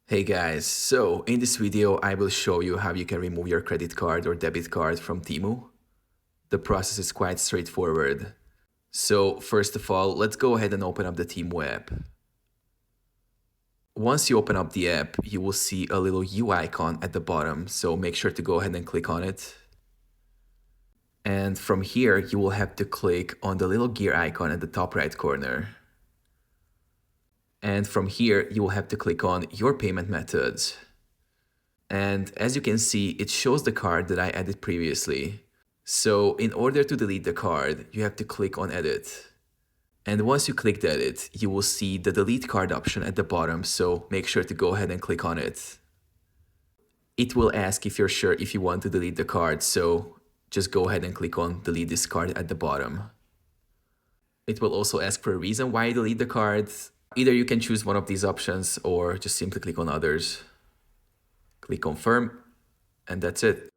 Hey guys, so in this video I will show you how you can remove your credit card or debit card from Temu. The process is quite straightforward. So first of all, let's go ahead and open up the Temu app. Once you open up the app, you will see a little U icon at the bottom, so make sure to go ahead and click on it. And from here, you will have to click on the little gear icon at the top right corner. And from here, you will have to click on your payment methods. And as you can see, it shows the card that I added previously. So in order to delete the card, you have to click on edit. And once you click edit, you will see the delete card option at the bottom, so make sure to go ahead and click on it. It will ask if you're sure if you want to delete the card, so just go ahead and click on delete this card at the bottom. It will also ask for a reason why you delete the card. Either you can choose one of these options or just simply click on others. Click confirm, and that's it.